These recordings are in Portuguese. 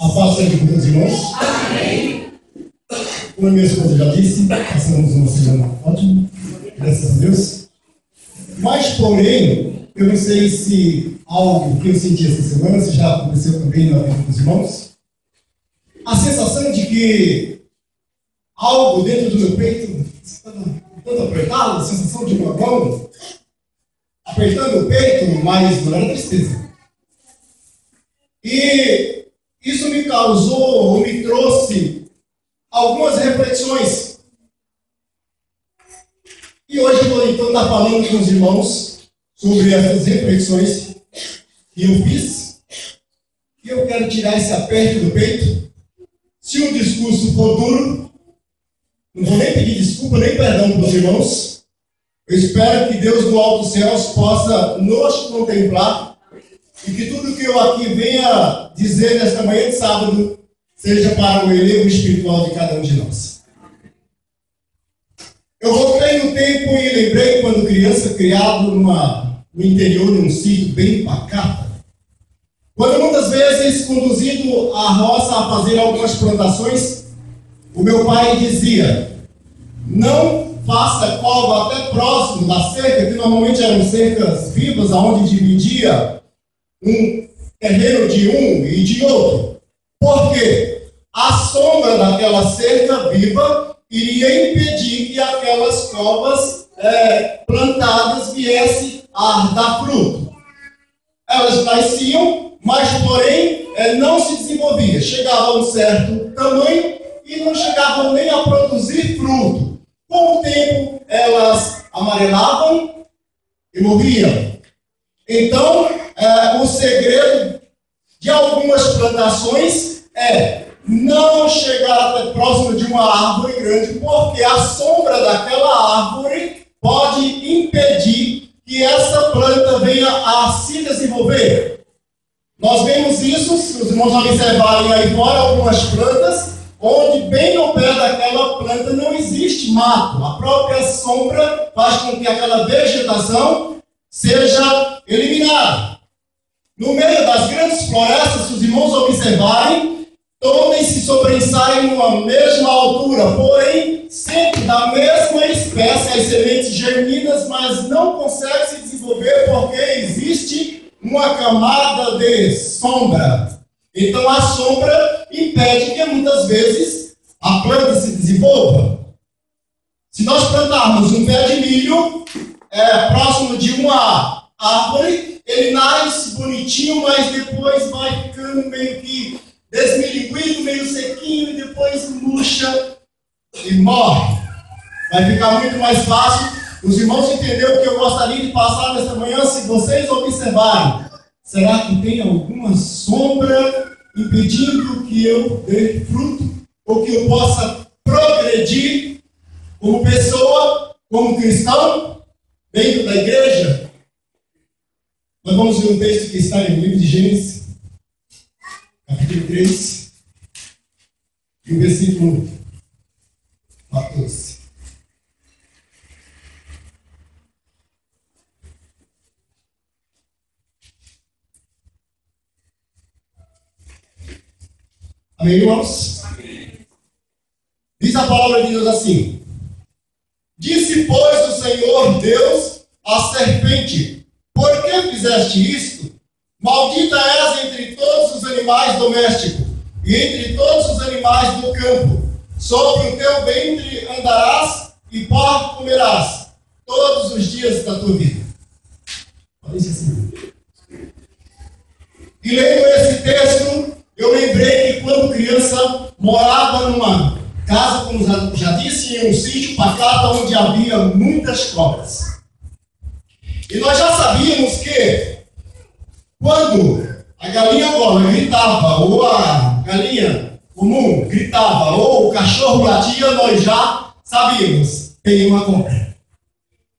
A paz seja com os irmãos. Amém. Como a minha esposa já disse, passamos uma semana ótima, graças a Deus. Mas, porém, eu não sei se algo que eu senti essa semana, se já aconteceu também na vida dos irmãos, a sensação de que algo dentro do meu peito está tanto apertado, a sensação de uma mão apertando o peito, mas não era tristeza. E isso me causou, me trouxe algumas reflexões. E hoje eu vou então estar falando com os irmãos sobre essas reflexões que eu fiz. E eu quero tirar esse aperto do peito. Se o discurso for duro, não vou nem pedir desculpa, nem perdão para os irmãos. Eu espero que Deus do alto céus possa nos contemplar e que tudo que eu aqui venha dizer nesta manhã de sábado seja para o elevo espiritual de cada um de nós. Eu voltei no tempo e lembrei quando criança, criado no interior de um sítio bem pacato. Quando muitas vezes conduzido à roça a fazer algumas plantações, o meu pai dizia: não faça cova até próximo da cerca, que normalmente eram cercas vivas, onde dividia um terreno de um e de outro. Por quê? A sombra daquela cerca viva iria impedir que aquelas covas plantadas viessem a dar fruto. Elas nasciam, mas porém não se desenvolviam. Chegavam a um certo tamanho e não chegavam nem a produzir fruto. Com o tempo, elas amarelavam e morriam. Então, o segredo de algumas plantações é não chegar até próximo de uma árvore grande, porque a sombra daquela árvore pode impedir que essa planta venha a se desenvolver. Nós vemos isso, se os irmãos observarem aí fora, algumas plantas, onde bem no pé daquela planta não existe mato. A própria sombra faz com que aquela vegetação seja eliminada. No meio das grandes florestas, se os irmãos observarem, todas se sobressaem numa mesma altura, porém, sempre da mesma espécie, as sementes germinam, mas não conseguem se desenvolver porque existe uma camada de sombra. Então, a sombra impede que muitas vezes a planta se desenvolva. Se nós plantarmos um pé de milho próximo de uma árvore, ele nasce bonitinho, mas depois vai ficando meio que desmilinguido, meio sequinho, e depois murcha e morre. Vai ficar muito mais fácil. Os irmãos entenderam o que eu gostaria de passar nesta manhã. Se vocês observarem, será que tem alguma sombra impedindo que eu dê fruto? Ou que eu possa progredir como pessoa, como cristão, dentro da igreja? Nós vamos ver um texto que está no livro de Gênesis, capítulo 3, e o versículo 14. Amém, irmãos? Amém. Diz a palavra de Deus assim: disse, pois, o Senhor Deus à serpente: por que fizeste isto? Maldita és entre todos os animais domésticos e entre todos os animais do campo. Sobre o teu ventre andarás e pó comerás todos os dias da tua vida. Olha isso assim. E lendo esse texto, eu lembrei que quando criança morava numa casa, como já disse, em um sítio pacato onde havia muitas cobras. E nós já sabíamos que quando a galinha gola gritava, ou a galinha comum gritava, ou o cachorro latia, nós já sabíamos, tem uma cobra.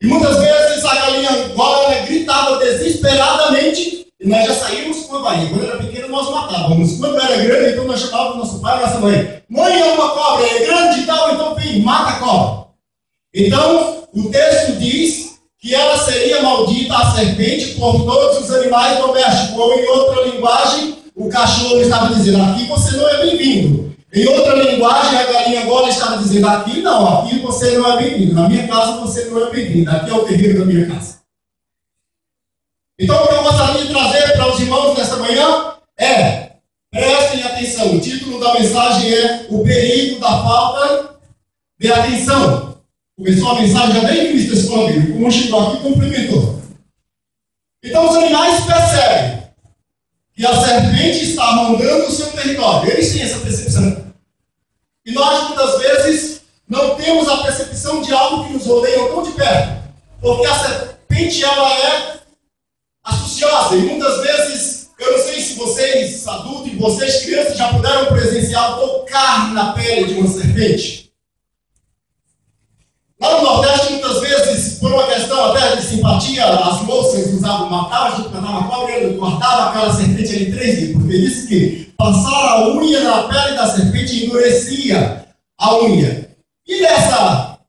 E muitas vezes a galinha gola gritava desesperadamente, e nós já saímos com a barriga. Quando era pequeno, nós matávamos. Quando era grande, então nós chamávamos nosso pai e nossa mãe: mãe, é uma cobra, é grande e tal, então vem, mata a cobra. Então, o texto diz que ela seria maldita, a serpente, por todos os animais domésticos, ou em outra linguagem, o cachorro estava dizendo, aqui você não é bem-vindo. Em outra linguagem, a galinha agora estava dizendo, aqui não, aqui você não é bem-vindo. Na minha casa você não é bem-vindo. Aqui é o terreiro da minha casa. Então, o que eu gostaria de trazer para os irmãos nesta manhã é, prestem atenção, o título da mensagem é O Perigo da Falta de Atenção. Começou a mensagem já desde o início da escola bíblica, como chegou aqui, cumprimentou. Então, os animais percebem que a serpente está rondando o seu território. Eles têm essa percepção. E nós, muitas vezes, não temos a percepção de algo que nos rodeia tão de perto. Porque a serpente, ela é astuciosa. E muitas vezes, eu não sei se vocês, adultos, e vocês, crianças, já puderam presenciar tocar na pele de uma serpente. Lá no Nordeste, muitas vezes, por uma questão até de simpatia, as moças usavam matavam, a gente matava cobra, guardava aquela serpente ali 3 dias, porque disse que passar a unha na pele da serpente endurecia a unha. E nessa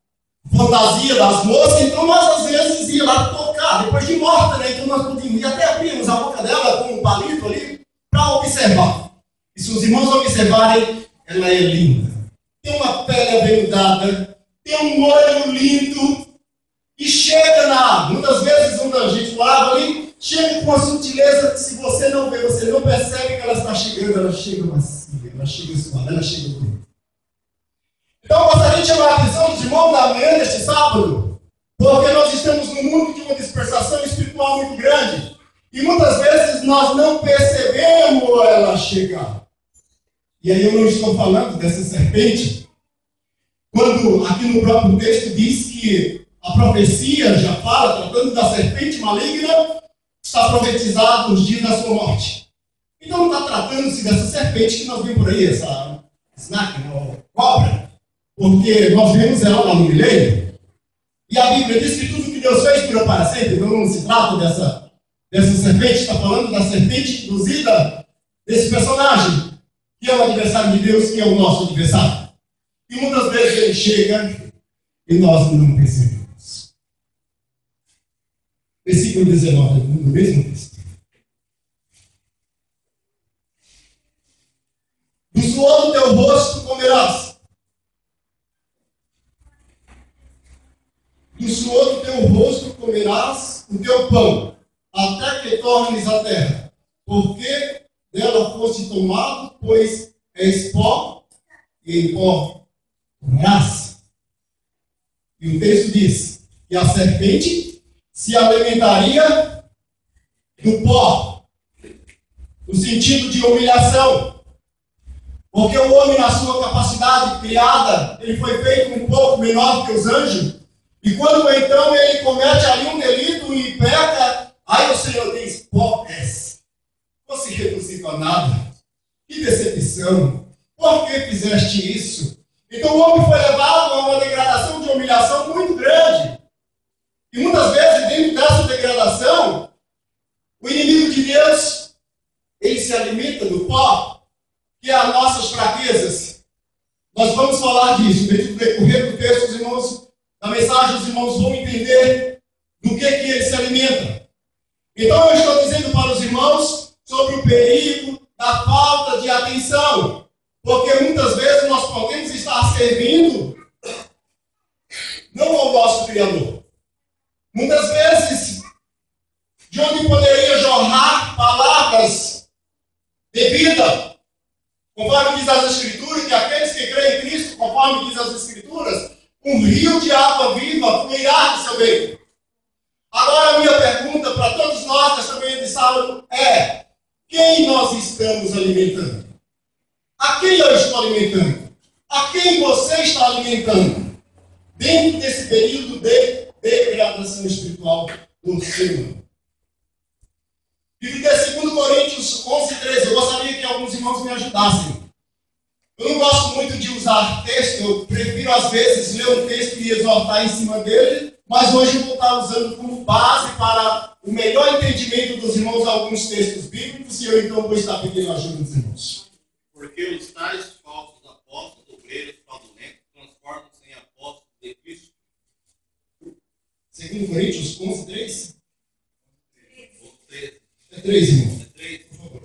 fantasia das moças, então nós às vezes ia lá tocar, depois de morta, né? Então nós podíamos ir até abrirmos a boca dela com um palito ali para observar. E se os irmãos observarem, ela é linda. Tem uma pele aveludada, tem um olho lindo e chega na água. Muitas vezes, quando a gente lava ali, chega com uma sutileza que se você não vê, você não percebe que ela está chegando, ela chega macia, ela chega suave, ela chega bonita. Então, eu gostaria de chamar a atenção dos irmãos da manhã deste sábado, porque nós estamos num mundo de uma dispersação espiritual muito grande e muitas vezes nós não percebemos ela chegar. E aí eu não estou falando dessa serpente, quando aqui no próprio texto diz que a profecia já fala, tratando da serpente maligna, está profetizado nos dias da sua morte. Então não está tratando-se dessa serpente que nós vemos por aí, essa snack, ou cobra, porque nós vemos ela lá no milênio. E a Bíblia diz que tudo que Deus fez durou para sempre, então não se trata dessa serpente, está falando da serpente induzida desse personagem, que é o adversário de Deus, que é o nosso adversário. E muitas vezes ele chega e nós não percebemos. Versículo 19, do mesmo texto. Do suor do teu rosto comerás. Do suor do teu rosto comerás o teu pão, até que tornes a terra. Porque dela foste tomado, pois és pó, e em pó comerás. E o texto diz que a serpente se alimentaria do pó, no sentido de humilhação. Porque o homem, na sua capacidade criada, ele foi feito um pouco menor do que os anjos. E quando então ele comete ali um delito e peca, aí o Senhor diz, pó és. Você reduzido a nada. Que decepção. Por que fizeste isso? Então o homem foi levado a uma degradação de humilhação muito grande. E muitas vezes, dentro dessa degradação, o inimigo de Deus, ele se alimenta do pó, que é as nossas fraquezas. Nós vamos falar disso. Dentro do decorrer do texto, os irmãos, da mensagem, os irmãos vão entender do que ele se alimenta. Então eu estou dizendo para os irmãos sobre o perigo da falta de atenção. Porque muitas vezes nós podemos estar servindo não ao nosso Criador. Muitas vezes, de onde poderia jorrar palavras de vida, conforme diz as Escrituras, que aqueles que creem em Cristo, conforme diz as Escrituras, um rio de água viva fluirá do seu meio. Agora a minha pergunta para todos nós nesta manhã de sábado é: quem nós estamos alimentando? A quem eu estou alimentando? A quem você está alimentando? Dentro desse período de degradação espiritual do ser humano. Bíblia de 2 Coríntios 11:13. Eu gostaria que alguns irmãos me ajudassem. Eu não gosto muito de usar texto, eu prefiro às vezes ler um texto e exortar em cima dele, mas hoje eu vou estar usando como base para o melhor entendimento dos irmãos alguns textos bíblicos e eu então vou estar pedindo ajuda dos irmãos. Porque os tais falsos apóstolos, obreiros fraudulentos, transformam-se em apóstolos de Cristo. 2 Coríntios 11:3? 13. É 3, irmão. É 3. Por favor.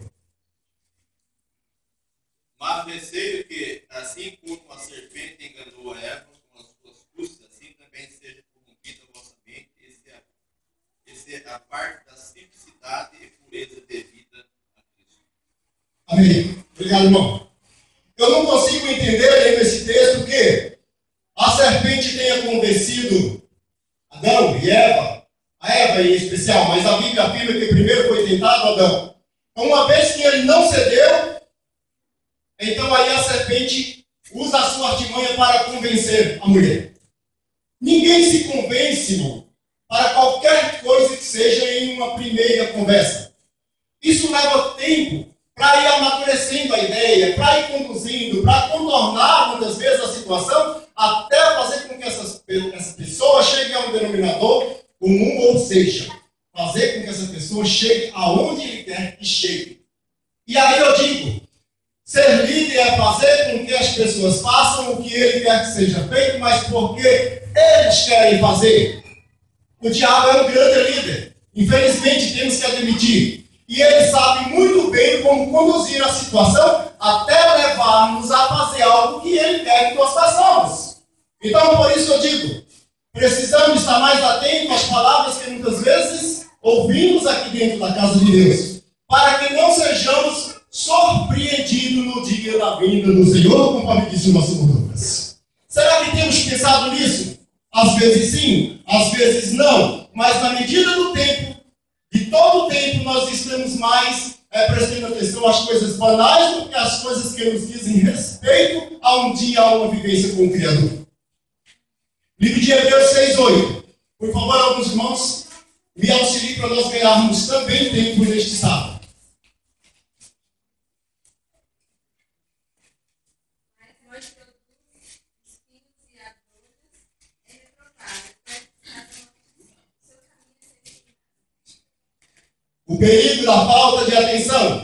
Amém. Obrigado, irmão. Eu não consigo entender nesse texto que a serpente tenha convencido Adão e Eva, a Eva em especial, mas a Bíblia afirma que primeiro foi tentado Adão. Então, uma vez que ele não cedeu, então aí a serpente usa a sua artimanha para convencer a mulher. Ninguém se convence, irmão, para qualquer coisa que seja em uma primeira conversa. Isso leva tempo para ir amadurecendo a ideia, para ir conduzindo, para contornar muitas vezes a situação, até fazer com que essa pessoa chegue a um denominador comum, ou seja, fazer com que essa pessoa chegue aonde ele quer que chegue. E aí eu digo, ser líder é fazer com que as pessoas façam o que ele quer que seja feito, mas porque eles querem fazer. O diabo é um grande líder. Infelizmente, temos que admitir. E ele sabe muito bem como conduzir a situação até levar-nos a fazer algo que ele quer que nós façamos. Então, por isso eu digo, precisamos estar mais atentos às palavras que muitas vezes ouvimos aqui dentro da casa de Deus, para que não sejamos surpreendidos no dia da vinda do Senhor, conforme disse o nosso Lucas. Será que temos pensado nisso? Às vezes sim, às vezes não, mas na medida do tempo, de todo o tempo, nós estamos mais prestando atenção às coisas banais do que às coisas que nos dizem respeito a um dia, a uma vivência com o Criador. Livro de Hebreus 6:8. Por favor, alguns irmãos, me auxiliem para nós ganharmos também tempo neste sábado. O perigo da falta de atenção.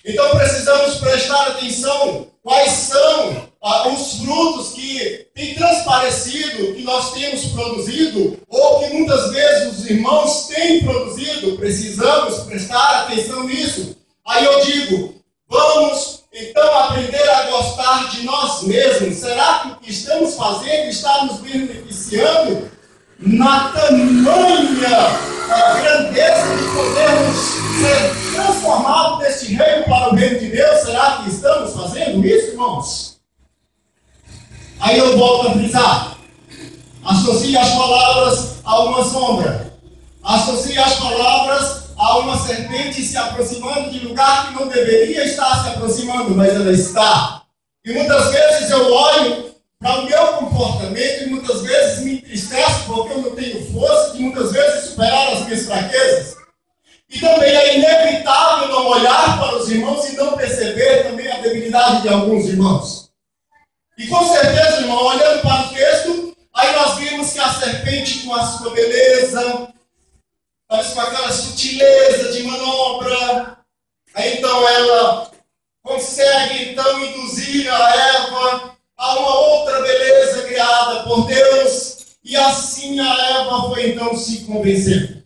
Então precisamos prestar atenção quais são os frutos que têm transparecido, que nós temos produzido, ou que muitas vezes os irmãos têm produzido. Precisamos prestar atenção nisso. Aí eu digo, vamos então aprender a gostar de nós mesmos. Será que o que estamos fazendo está nos beneficiando na tamanha grandeza de podermos ser transformados deste reino para o reino de Deus? Será que estamos fazendo isso, irmãos? Aí eu volto a frisar. Associe as palavras a uma sombra. Associe as palavras a uma serpente se aproximando de lugar que não deveria estar se aproximando, mas ela está. E muitas vezes eu olho para o meu comportamento e muitas vezes me entristeço porque eu não tenho força de muitas vezes superar as minhas fraquezas. E também é inevitável não olhar para os irmãos e não perceber também a debilidade de alguns irmãos. E com certeza, irmão, olhando para o texto, aí nós vimos que a serpente com a sua beleza, talvez com aquela sutileza de manobra, aí então ela consegue então induzir a Eva a uma outra beleza criada por Deus, e assim a Eva foi então se convencendo.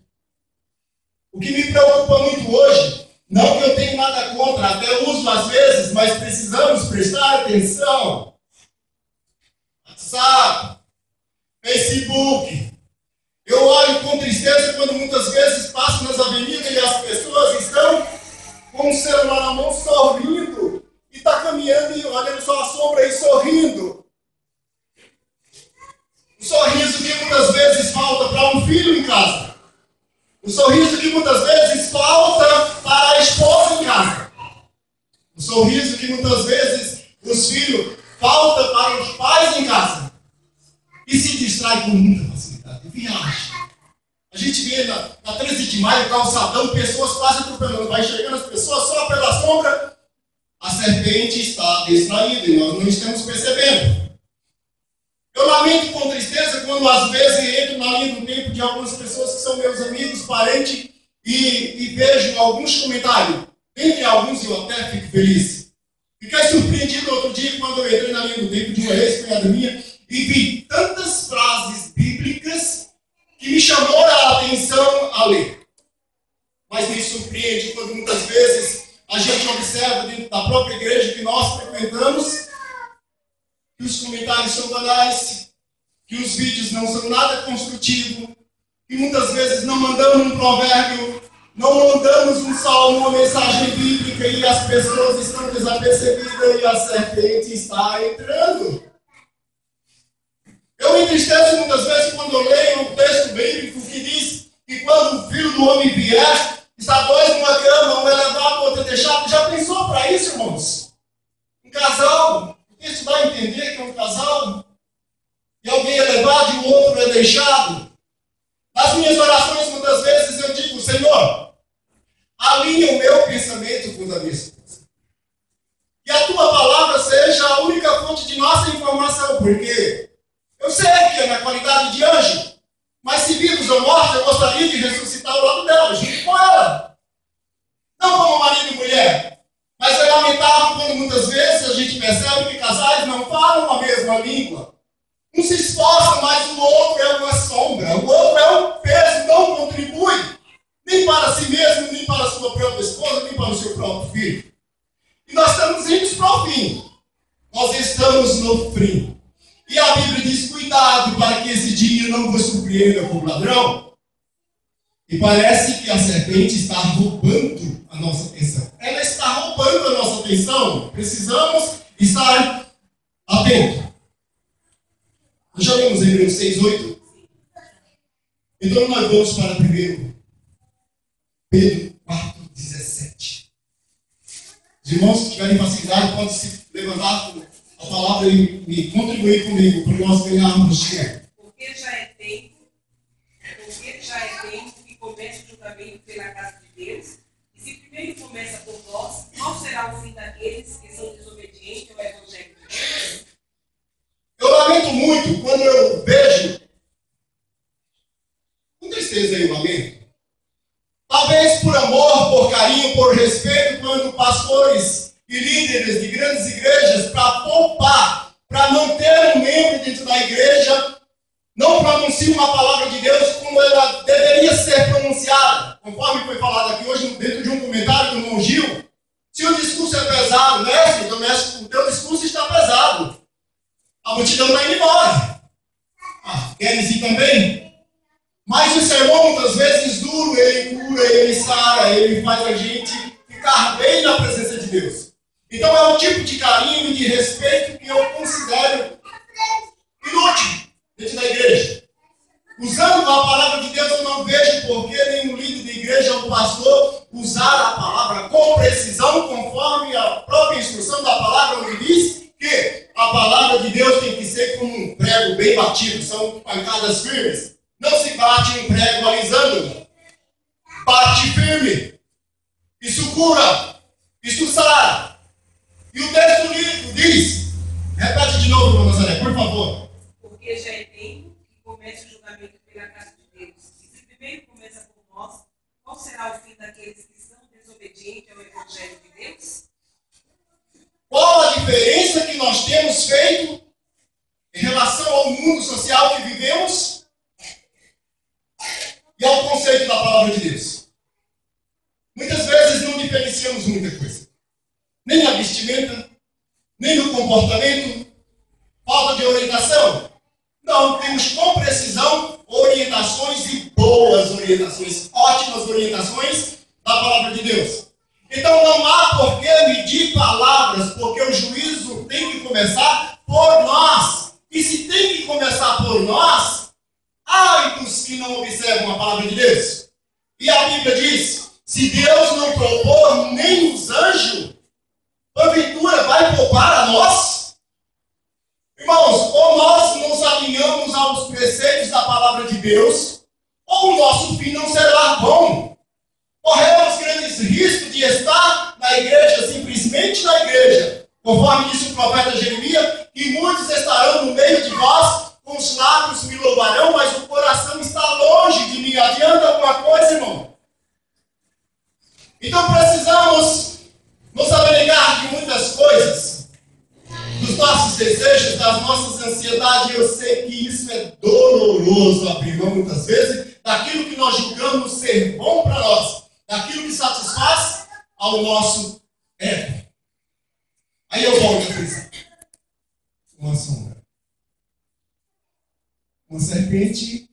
O que me preocupa muito hoje, não que eu tenha nada contra, até uso às vezes, mas precisamos prestar atenção. WhatsApp, Facebook. Eu olho com tristeza quando muitas vezes passo nas avenidas e as pessoas estão com o celular na mão sorrindo. E está caminhando e olhando só a sombra e sorrindo. O sorriso que muitas vezes falta para um filho em casa. O sorriso que muitas vezes falta para a esposa em casa. O sorriso que muitas vezes os filhos falta para os pais em casa. E se distrai com muita facilidade. Viaja. A gente vê na 13 de maio, calçadão, pessoas quase atropelando. Vai chegando as pessoas só pela sombra. A serpente está distraída e nós não estamos percebendo. Eu lamento com tristeza quando às vezes entro na linha do tempo de algumas pessoas que são meus amigos, parentes, e vejo alguns comentários. Entre alguns eu até fico feliz. Fiquei surpreendido outro dia quando eu entrei na linha do tempo de uma ex-cunhada minha e vi tantas frases bíblicas que me chamou a atenção a ler. Mas me surpreende quando muitas vezes a gente observa dentro da própria igreja que nós frequentamos que os comentários são banais, que os vídeos não são nada construtivos, que muitas vezes não mandamos um provérbio, Não mandamos um salmo, uma mensagem bíblica e as pessoas estão desapercebidas e a serpente está entrando. Eu me entristeço muitas vezes quando eu leio um texto bíblico que diz que quando o Filho do Homem vier, está dois numa cama, um é levado, o outro é deixado. Já pensou para isso, irmãos? Um casal, isso vai entender que é um casal? E alguém é levado e o outro é deixado? Nas minhas orações, muitas vezes eu digo, Senhor, alinha o meu pensamento com o da minha esposa. Que a tua palavra seja a única fonte de nossa informação, porque eu sei que é na qualidade de anjo, mas se vivos ou mortos, eu gostaria de ressuscitar ao lado dela, junto com ela. Não como marido e mulher. Mas é lamentável quando muitas vezes a gente percebe que casais não falam a mesma língua. Um se esforça, mas o outro é uma sombra. O outro é um peso, não contribui. Nem para si mesmo, nem para a sua própria esposa, nem para o seu próprio filho. E nós estamos indo para o fim. Nós estamos no fim. E a Bíblia diz, cuidado para que esse dia não vos surpreenda como ladrão. E parece que a serpente está roubando a nossa atenção. Ela está roubando a nossa atenção. Precisamos estar atentos. Nós já lemos Hebreus 6:8. Então nós vamos para 1 Pedro 4:17. Os irmãos que tiverem facilidade podem se levantar com a palavra e contribuir comigo para nós ganharmos tempo. Porque já é tempo que comece o julgamento pela casa de Deus. E se primeiro começa por nós, qual será o fim daqueles que são desobedientes ao Evangelho de Deus? Eu lamento muito quando eu vejo, com tristeza e lamento, talvez por amor, por carinho, por respeito, quando pastores e líderes de grandes igrejas, para poupar, para manter um membro dentro da igreja, não pronunciam uma palavra de Deus como ela deveria ser pronunciada, conforme foi falado aqui hoje dentro de um comentário do irmão Gil. Se o discurso é pesado, mestre, o teu discurso está pesado. A multidão está indo embora. Queres ir também? Mas o sermão, muitas vezes, duro, ele cura, ele sara, ele faz a gente ficar bem na presença de Deus. Então é um tipo de carinho e de respeito que eu considero inútil dentro da igreja. Usando a palavra de Deus, eu não vejo por que nenhum líder de igreja ou pastor usar a palavra com precisão, conforme a própria instrução da palavra, onde diz que a palavra de Deus tem que ser como um prego bem batido, são pancadas firmes. Não se bate um prego alisando. Bate firme. Isso cura. Isso sara. E o texto diz, repete de novo, irmã Nazaré, por favor. Porque já é tempo que comece o julgamento pela casa de Deus. E se primeiro começa por nós, qual será o fim daqueles que são desobedientes ao Evangelho de Deus? Qual a diferença que nós temos feito em relação ao mundo social que vivemos e ao conceito da palavra de Deus? Muitas vezes não diferenciamos muita coisa. Nem na vestimenta, nem no comportamento, falta de orientação. Não, temos com precisão orientações e boas orientações, ótimas orientações da palavra de Deus. Então não há por que medir palavras, porque o juízo tem que começar por nós. E se tem que começar por nós, ai dos que não observam a palavra de Deus. E a Bíblia diz, se Deus não propor nem os anjos, porventura vai poupar a nós? Irmãos, ou nós nos alinhamos aos preceitos da palavra de Deus, ou o nosso fim não será bom. Corremos grandes riscos de estar na igreja, simplesmente na igreja. Conforme disse o profeta Jeremias, que muitos estarão no meio de vós, com os lábios me louvarão, mas o coração está longe de mim. Adianta alguma coisa, irmão? Então precisamos nos abnegar de muitas coisas, dos nossos desejos, das nossas ansiedades. Eu sei que isso é doloroso abrir mão muitas vezes daquilo que nós julgamos ser bom para nós, daquilo que satisfaz ao nosso ego. Aí eu volto a pensar. Uma sombra. Uma serpente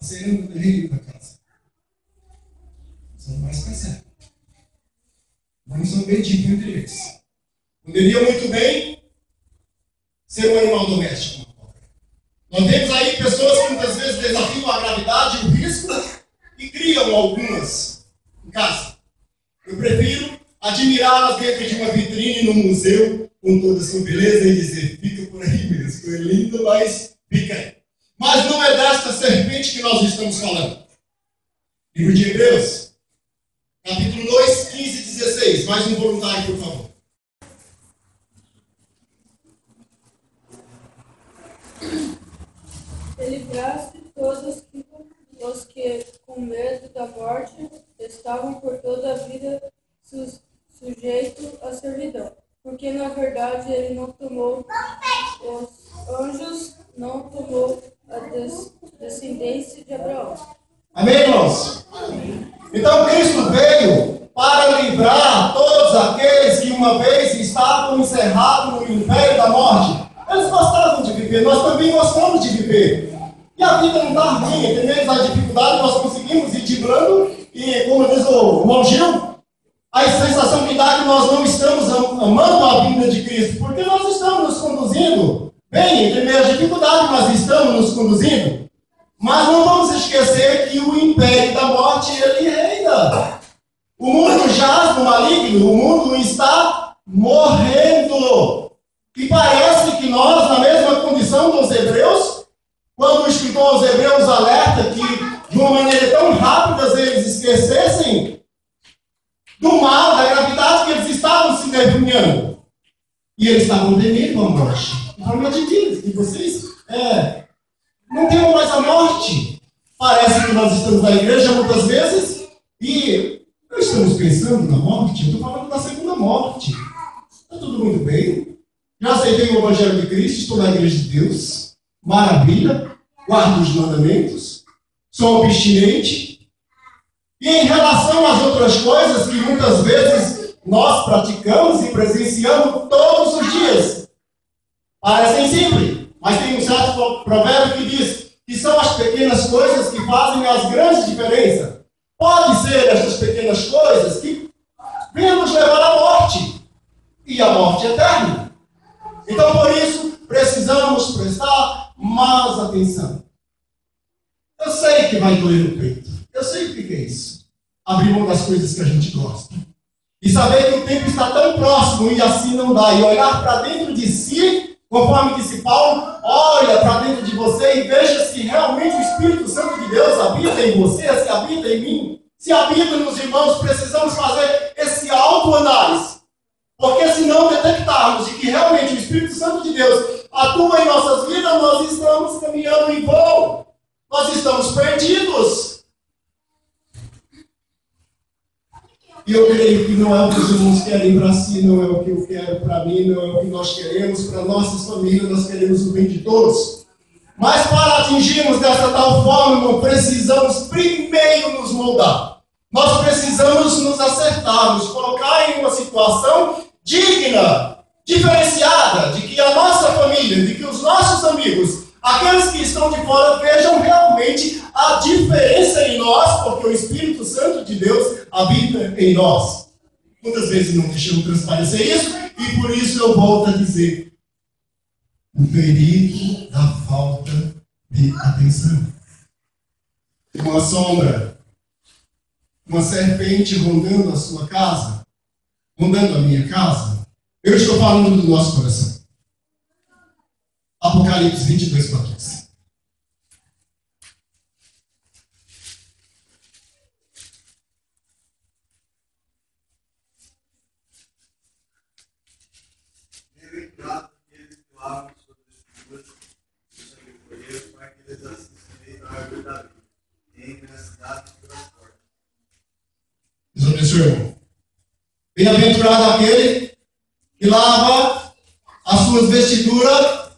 acerando o terreno da casa. São mais cansados. Não são benditos entre eles. Poderia muito bem ser um animal doméstico. Nós vemos aí pessoas que muitas vezes desafiam a gravidade e o risco e criam algumas em casa. Eu prefiro admirá-las dentro de uma vitrine no museu com toda a sua beleza e dizer, fica por aí mesmo, foi lindo, mas fica aí. Mas não é desta serpente que nós estamos falando. Livro de Hebreus, capítulo 2, 15 e 16. Mais um voluntário, por favor. Livraste todos os que, com medo da morte, estavam por toda a vida sujeitos à servidão. Porque, na verdade, ele não tomou os anjos, não tomou a descendência de Abraão. Amém, irmãos? Então, Cristo veio para livrar todos aqueles que uma vez estavam encerrados no império da morte. Eles gostavam de viver, nós também gostamos de viver. E a vida não está ruim, entendemos a dificuldade, nós conseguimos ir driblando, e como diz o irmão Gil, a sensação que dá que nós não estamos amando a vinda de Cristo, porque nós estamos nos conduzindo bem, entre meio à dificuldade, mas estamos nos conduzindo. Mas não vamos esquecer que o império da morte, ele reina. O mundo jaz no maligno, o mundo está morrendo. E parece que nós, na mesma condição dos hebreus, quando o escritor aos hebreus alerta que, de uma maneira tão rápida, eles esquecessem do mal, da gravidade que eles estavam se definhando. E eles estavam temendo a morte. E promete Deus que vocês não temam mais a morte. Parece que nós estamos na igreja muitas vezes e não estamos pensando na morte. Eu estou falando da segunda morte. Está tudo muito bem. Já aceitei o Evangelho de Cristo, estou na igreja de Deus. Maravilha, guardo os mandamentos, sou abstinente. E em relação às outras coisas que muitas vezes nós praticamos e presenciamos todos os dias, parecem simples, mas tem um certo provérbio que diz que são as pequenas coisas que fazem as grandes diferenças. Pode ser estas pequenas coisas que venham nos levar à morte, e a morte eterna. Então, por isso, precisamos prestar mais atenção. Eu sei que vai doer no peito. Eu sei o que é isso. Abrir mão das coisas que a gente gosta. E saber que o tempo está tão próximo e assim não dá. E olhar para dentro de si, conforme disse Paulo, olha para dentro de você e veja se realmente o Espírito Santo de Deus habita em você, se habita em mim. Se habita nos irmãos, precisamos fazer esse autoanálise. Porque se não detectarmos de que realmente o Espírito Santo de Deus atua em nossas vidas, nós estamos caminhando em vão. Nós estamos perdidos. E eu creio que não é o que os irmãos querem para si, não é o que eu quero para mim, não é o que nós queremos para nossas famílias, nós queremos o bem de todos. Mas para atingirmos dessa tal forma, nós precisamos primeiro nos moldar. Nós precisamos nos acertar, nos colocar em uma situação digna, diferenciada, de que a nossa família, de que os nossos amigos, aqueles que estão de fora, vejam realmente a diferença em nós, porque o Espírito Santo de Deus habita em nós. Muitas vezes não deixamos transparecer isso, e por isso eu volto a dizer, o perigo da falta de atenção. Uma sombra, uma serpente rondando a sua casa, rondando a minha casa. Eu estou falando do nosso coração. Apocalipse 22, 14. Bem-aventurado aqueles que lavam suas vestiduras do sangue cordeiro, para que eles assistam à árvore da vida, e entrem na cidade pelas portas. Deus abençoe, irmão. Bem-aventurado aquele que lava as suas vestiduras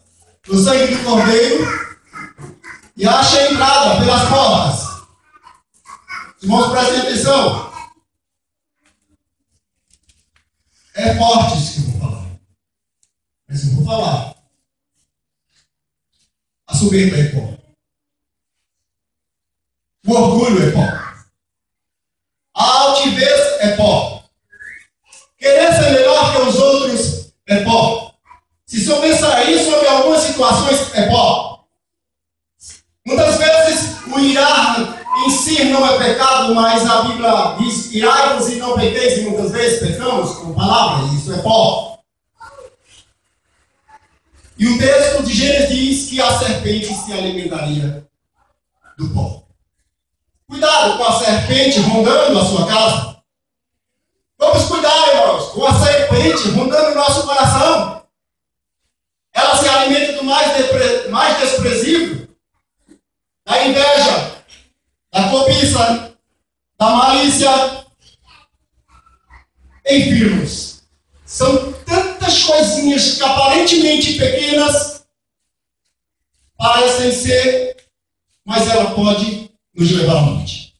no sangue do cordeiro e acha a entrada pelas portas. Os irmãos, prestem atenção. É forte isso que eu vou falar. Mas eu vou falar. A soberba é pó. O orgulho é pó. A altivez é pó. Querer ser melhor que os outros é pó. Se sobressair sobre algumas situações é pó. Muitas vezes o irar em si não é pecado, mas a Bíblia diz: irai-vos e não pequeis, e muitas vezes pecamos com palavras, e isso é pó. E o texto de Gênesis diz que a serpente se alimentaria do pó. Cuidado com a serpente rondando a sua casa. Vamos cuidar, irmãos, com a serpente rondando o nosso coração. Ela se alimenta do mais desprezível, da inveja, da cobiça, da malícia. Enfim, irmãos, são tantas coisinhas que aparentemente pequenas parecem ser, mas ela pode nos levar à morte.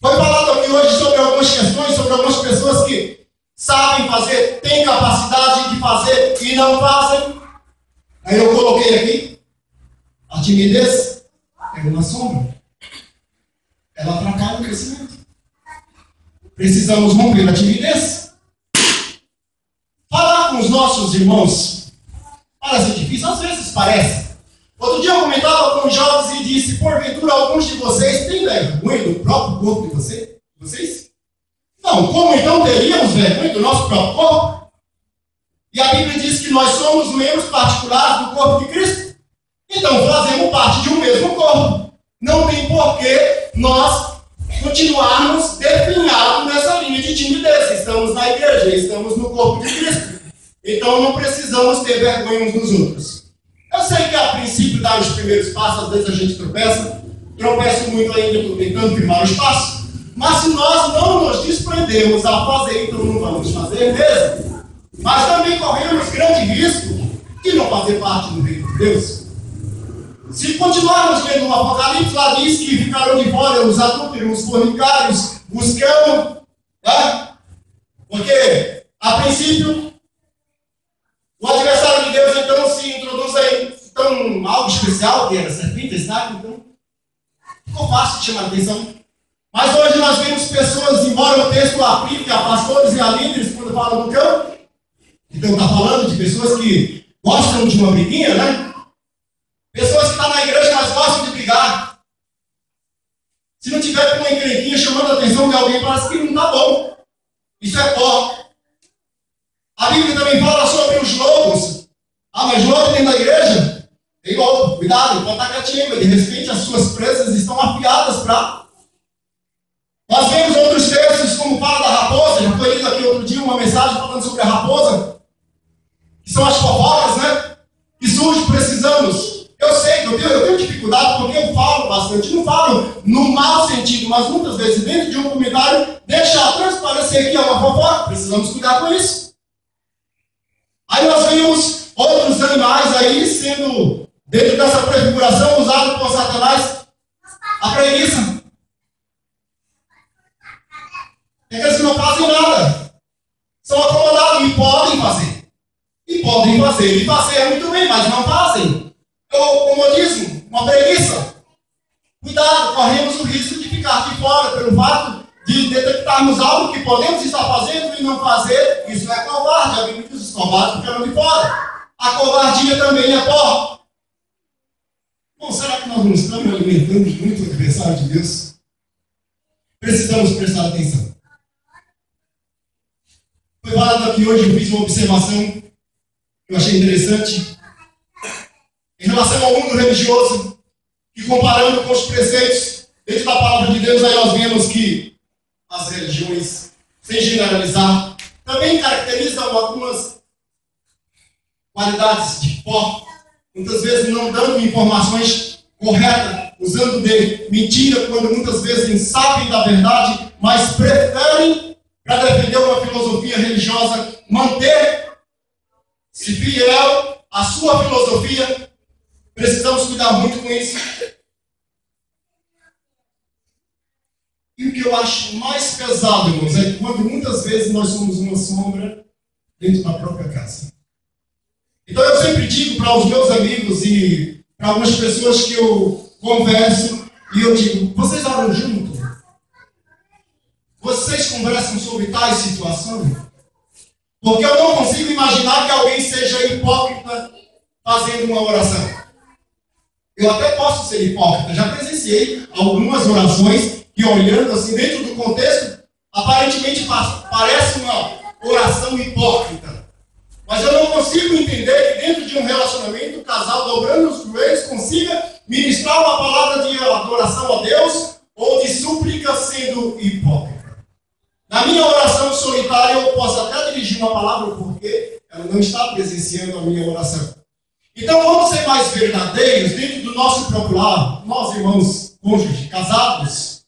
Foi falado aqui hoje sobre algumas questões, sobre algumas pessoas que sabem fazer, têm capacidade de fazer e não fazem. Aí eu coloquei aqui: a timidez é uma sombra. Ela atrapalha o crescimento. Precisamos romper a timidez. Falar com os nossos irmãos parece difícil, às vezes parece. Outro dia eu comentava com os jovens e disse: porventura alguns de vocês têm vergonha do próprio corpo de vocês? Não, como então teríamos vergonha do nosso próprio corpo? E a Bíblia diz que nós somos membros particulares do corpo de Cristo. Então fazemos parte de um mesmo corpo. Não tem porquê nós continuarmos definhados nessa linha de timidez. Estamos na igreja, estamos no corpo de Cristo. Então não precisamos ter vergonha uns dos outros. Eu sei que a princípio dar os primeiros passos, às vezes a gente tropeço muito ainda, estou tentando firmar os passos. Mas se nós não nos desprendermos a fazer, então não vamos fazer mesmo. Mas também corremos grande risco de não fazer parte do reino de Deus. Se continuarmos lendo o Apocalipse, lá diz que ficaram de fora os adúlteros, os fornicários, os cães, tá? Porque, a princípio, o adversário de Deus então se introduz aí, então, algo especial, que era serpente, sabe? Então, ficou fácil de chamar a atenção. Mas hoje nós vemos pessoas, embora o texto aplique a pastores e a líderes quando fala do cão, então está falando de pessoas que gostam de uma briguinha, né? Pessoas que estão na igreja, mas gostam de brigar. Se não tiver com uma encrenquinha chamando a atenção de alguém, parece que não está bom. Isso é pó. A Bíblia também fala sobre os lobos. Ah, mas lobo dentro da igreja? Tem lobo, cuidado, pode estar quietinho, de repente as suas presas estão afiadas para... Nós vemos outros textos, como fala da raposa. Já foi lido aqui outro dia uma mensagem falando sobre a raposa, que são as fofocas, né? Que surge, precisamos. Eu sei que eu tenho dificuldade porque eu falo bastante. Não falo no mau sentido, mas muitas vezes dentro de um comentário deixa transparecer que é uma fofoca. Precisamos cuidar com isso. Aí nós vemos outros animais aí sendo, dentro dessa prefiguração, usados por Satanás. A preguiça. É que eles não fazem nada. São acomodados e podem fazer. E podem fazer. E fazer muito bem, mas não fazem. Ou, como eu disse, uma preguiça. Cuidado, corremos o risco de ficar de fora pelo fato de detectarmos algo que podemos estar fazendo e não fazer. Isso é covarde. A Bíblia diz: os covardes ficam de fora. A covardia também é pó. Bom, será que nós não estamos alimentando muito o adversário de Deus? Precisamos prestar atenção. Foi falado aqui hoje, eu fiz uma observação que eu achei interessante em relação ao mundo religioso, e comparando com os preceitos dentro da palavra de Deus, aí nós vemos que as religiões, sem generalizar, também caracterizam algumas qualidades de pó, muitas vezes não dando informações corretas, usando de mentira, quando muitas vezes sabem da verdade, mas preferem, para defender uma filosofia religiosa, manter-se fiel à sua filosofia. Precisamos cuidar muito com isso. E o que eu acho mais pesado, irmãos, é quando muitas vezes nós somos uma sombra dentro da própria casa. Então eu sempre digo para os meus amigos e para algumas pessoas que eu converso, e eu digo: vocês oram junto? vocês conversam sobre tais situações? Porque eu não consigo imaginar que alguém seja hipócrita fazendo uma oração. Eu até posso ser hipócrita. Já presenciei algumas orações que, olhando assim dentro do contexto, aparentemente parece uma oração hipócrita. Mas eu não consigo entender que dentro de um relacionamento, o casal dobrando os joelhos consiga ministrar uma palavra de adoração a Deus ou de súplica sendo hipócrita. Na minha oração solitária, eu posso até dirigir uma palavra porque ela não está presenciando a minha oração. Então, vamos ser mais verdadeiros dentro do nosso próprio lar, nós irmãos cônjuges, casados,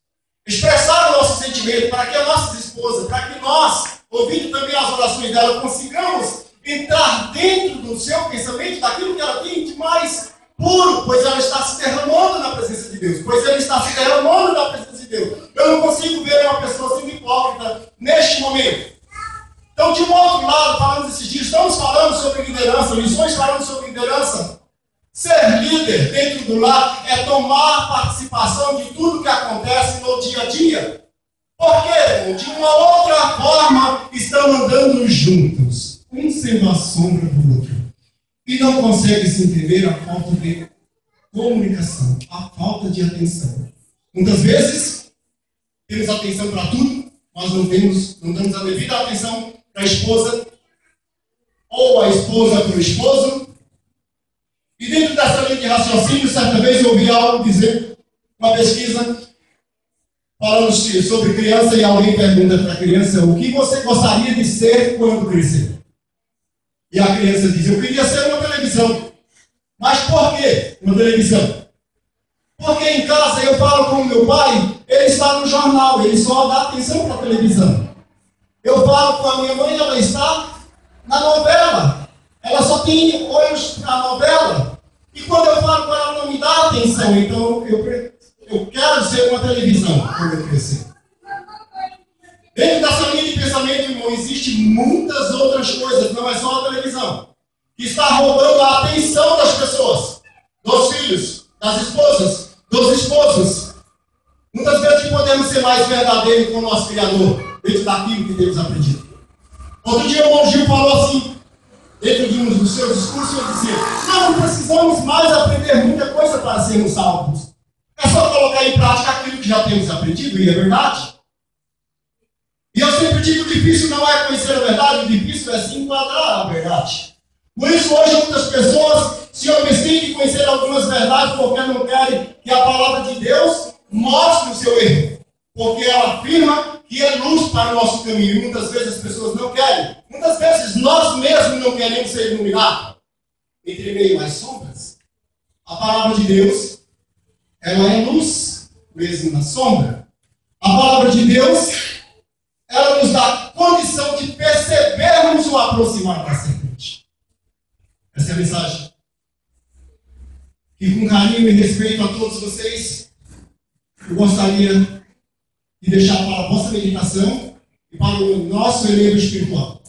expressar o nosso sentimento para que a nossa esposa, para que nós, ouvindo também as orações dela, consigamos entrar dentro do seu pensamento, daquilo que ela tem de mais puro, pois ela está se derramando na presença de Deus, pois ele está se derramando na presença de Deus. Eu não consigo ver uma pessoa sendo hipócrita neste momento. Então, de um outro lado, falando desses dias, estamos falando sobre liderança, lições falando sobre liderança. Ser líder dentro do lar é tomar participação de tudo que acontece no dia a dia. Por quê? De uma outra forma, estão andando juntos, um sendo a sombra do outro. E não consegue se entender a falta de comunicação, a falta de atenção. Muitas vezes, temos atenção para tudo, mas não damos a devida atenção para a esposa, ou a esposa para o esposo. E dentro dessa linha de raciocínio, certa vez eu ouvi algo dizer, uma pesquisa, falando sobre criança, e alguém pergunta para a criança, o que você gostaria de ser quando crescer? E a criança diz, eu queria ser uma televisão. Mas por que uma televisão? Porque em casa eu falo com o meu pai, ele está no jornal, ele só dá atenção para a televisão. Eu falo com a minha mãe, ela está na novela. Ela só tem olhos para a novela. E quando eu falo com ela, ela não me dá atenção. Então eu quero ser uma televisão quando eu crescer. Dentro dessa linha de pensamento, irmão, existem muitas outras coisas, não é só a televisão, que está roubando a atenção das pessoas, dos filhos, das esposas, dos esposos. Muitas vezes podemos ser mais verdadeiros com o nosso Criador, dentro daquilo que temos aprendido. Outro dia o irmão Gil falou assim, dentro de um dos seus discursos, ele dizia, não precisamos mais aprender muita coisa para sermos salvos. É só colocar em prática aquilo que já temos aprendido, e é verdade. E eu sempre digo, o difícil não é conhecer a verdade, o difícil é se enquadrar a verdade. Por isso, hoje, muitas pessoas se obstinam em conhecer algumas verdades porque não querem que a palavra de Deus mostre o seu erro. Porque ela afirma que é luz para o nosso caminho. E muitas vezes as pessoas não querem. Muitas vezes nós mesmos não queremos ser iluminados. Entre meio às sombras, a palavra de Deus, ela é luz, mesmo na sombra. A palavra de Deus, ela nos dá condição de percebermos o aproximar da serpente. Essa é a mensagem. E com carinho e respeito a todos vocês, eu gostaria de deixar para a vossa meditação e para o nosso elevo espiritual.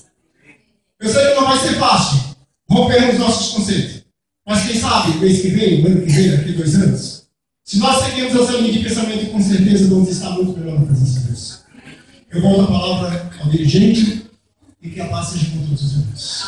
Eu sei que não vai ser fácil rompermos nossos conceitos. Mas quem sabe, mês que vem, ano que vem, daqui a 2 anos, se nós seguirmos essa linha de pensamento, com certeza vamos estar muito melhor na presença de Deus. Eu volto a palavra ao dirigente e que a paz seja com todos os irmãos.